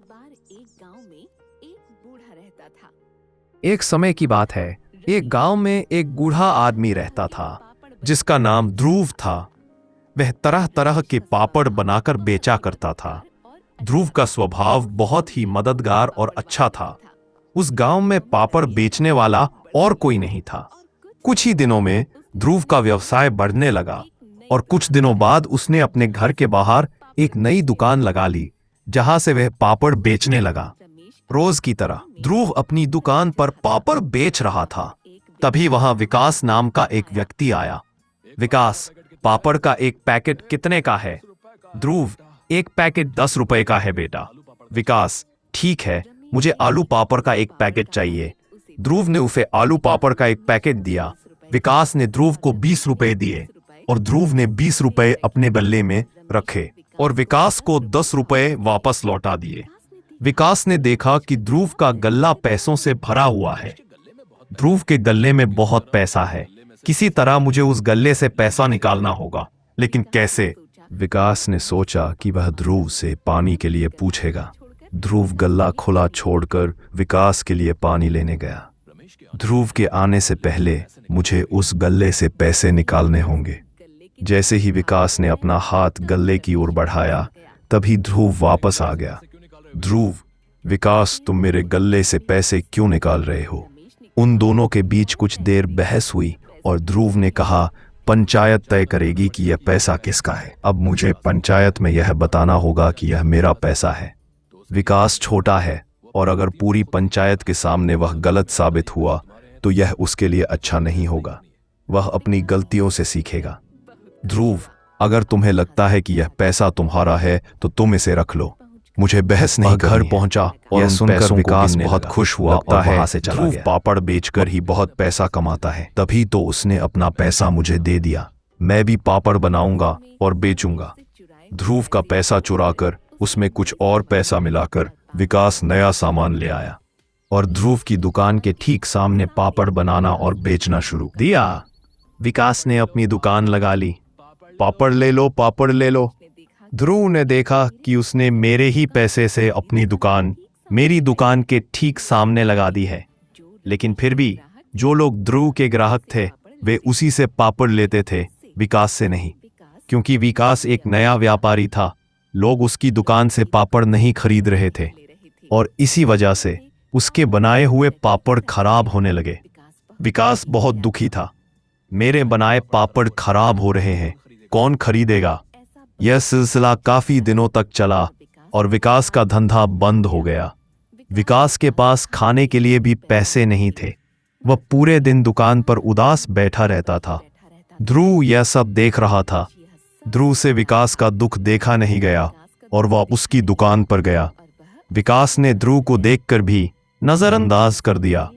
बार एक गांव में एक बूढ़ा रहता था। एक समय की बात है, एक गांव में एक बूढ़ा आदमी रहता था जिसका नाम ध्रुव था। वह तरह तरह के पापड़ बनाकर बेचा करता था। ध्रुव का स्वभाव बहुत ही मददगार और अच्छा था। उस गांव में पापड़ बेचने वाला और कोई नहीं था। कुछ ही दिनों में ध्रुव का व्यवसाय बढ़ने लगा और कुछ दिनों बाद उसने अपने घर के बाहर एक नई दुकान लगा ली जहां से वह पापड़ बेचने लगा। रोज की तरह ध्रुव अपनी दुकान पर पापड़ बेच रहा था। तभी वहां विकास नाम का एक व्यक्ति आया। विकास, पापड़ का एक पैकेट कितने का है? ध्रुव, एक पैकेट 10 रुपए का है बेटा। विकास, ठीक है, मुझे आलू पापड़ का एक पैकेट चाहिए। ध्रुव ने उसे आलू पापड़ का एक पैकेट दिया। विकास ने ध्रुव को 20 रुपए दिए और ध्रुव ने 20 रुपए अपने गल्ले में रखे और विकास को 10 रुपए वापस लौटा दिए। विकास ने देखा कि ध्रुव का गल्ला पैसों से भरा हुआ है। ध्रुव के गल्ले में बहुत पैसा है। किसी तरह मुझे उस गल्ले से पैसा निकालना होगा, लेकिन कैसे? विकास ने सोचा कि वह ध्रुव से पानी के लिए पूछेगा। ध्रुव गल्ला खुला छोड़कर विकास के लिए पानी लेने गया। ध्रुव के आने से पहले मुझे उस गल्ले से पैसे निकालने होंगे। जैसे ही विकास ने अपना हाथ गल्ले की ओर बढ़ाया, तभी ध्रुव वापस आ गया। ध्रुव, विकास, तुम मेरे गल्ले से पैसे क्यों निकाल रहे हो? उन दोनों के बीच कुछ देर बहस हुई और ध्रुव ने कहा, पंचायत तय करेगी कि यह पैसा किसका है। अब मुझे पंचायत में यह बताना होगा कि यह मेरा पैसा है। विकास छोटा है और अगर पूरी पंचायत के सामने वह गलत साबित हुआ तो यह उसके लिए अच्छा नहीं होगा। वह अपनी गलतियों से सीखेगा। ध्रुव, अगर तुम्हें लगता है कि यह पैसा तुम्हारा है तो तुम इसे रख लो। मुझे बहस नहीं करनी है। घर पहुंचा और यह सुनकर विकास बहुत खुश हुआ और वहां से चला गया। ध्रुव पापड़ बेचकर ही बहुत पैसा कमाता है, तभी तो उसने अपना पैसा मुझे दे दिया। मैं भी पापड़ बनाऊंगा और बेचूंगा। ध्रुव का पैसा चुराकर उसमें कुछ और पैसा मिलाकर विकास नया सामान ले आया और ध्रुव की दुकान के ठीक सामने पापड़ बनाना और बेचना शुरू दिया। विकास ने अपनी दुकान लगा ली। पापड़ ले लो, पापड़ ले लो। ध्रुव ने देखा कि उसने मेरे ही पैसे से अपनी दुकान मेरी दुकान के ठीक सामने लगा दी है, लेकिन फिर भी जो लोग ध्रुव के ग्राहक थे वे उसी से पापड़ लेते थे, विकास से नहीं। क्योंकि विकास एक नया व्यापारी था, लोग उसकी दुकान से पापड़ नहीं खरीद रहे थे और इसी वजह से उसके बनाए हुए पापड़ खराब होने लगे। विकास बहुत दुखी था। मेरे बनाए पापड़ खराब हो रहे हैं, कौन खरीदेगा? यह सिलसिला काफी दिनों तक चला और विकास का धंधा बंद हो गया। विकास के पास खाने के लिए भी पैसे नहीं थे। वह पूरे दिन दुकान पर उदास बैठा रहता था। ध्रुव यह सब देख रहा था। ध्रुव से विकास का दुख देखा नहीं गया और वह उसकी दुकान पर गया। विकास ने ध्रुव को देखकर भी नजरअंदाज कर दिया।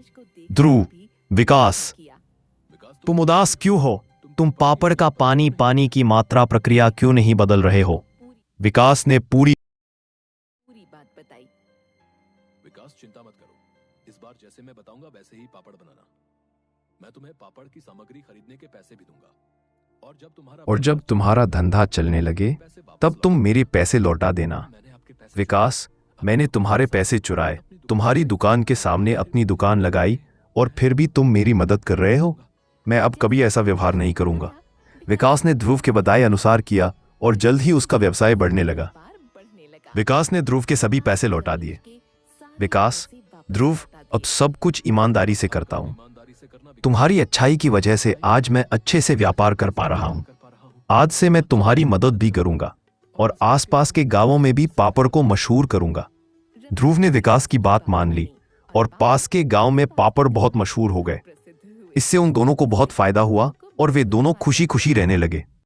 ध्रुव, विकास, तुम उदास क्यों हो? तुम पापड़ का पानी की मात्रा प्रक्रिया क्यों नहीं बदल रहे हो? विकास ने पूरी बात बताई। विकास, चिंता मत करो, इस बार जैसे मैं बताऊंगा वैसे ही पापड़ बनाना। मैं तुम्हें पापड़ की सामग्री खरीदने के पैसे भी दूंगा और जब तुम्हारा धंधा चलने लगे तब तुम मेरे पैसे लौटा देना। विकास, मैंने तुम्हारे पैसे चुराए, तुम्हारी दुकान के सामने अपनी दुकान लगाई और फिर भी तुम मेरी मदद कर रहे हो। मैं अब कभी ऐसा व्यवहार नहीं करूंगा। विकास ने ध्रुव के बताए अनुसार किया और जल्द ही उसका व्यवसाय बढ़ने लगा। विकास ने ध्रुव के सभी पैसे लौटा दिए। विकास, ध्रुव, अब सब कुछ ईमानदारी से करता हूं। तुम्हारी अच्छाई की वजह से आज मैं अच्छे से व्यापार कर पा रहा हूं। आज से मैं तुम्हारी मदद भी करूंगा और आसपास के गांवों में भी पापड़ को मशहूर करूंगा। ध्रुव ने विकास की बात मान ली और पास के गांव में पापड़ बहुत मशहूर हो गए। इससे उन दोनों को बहुत फायदा हुआ और वे दोनों खुशी खुशी रहने लगे।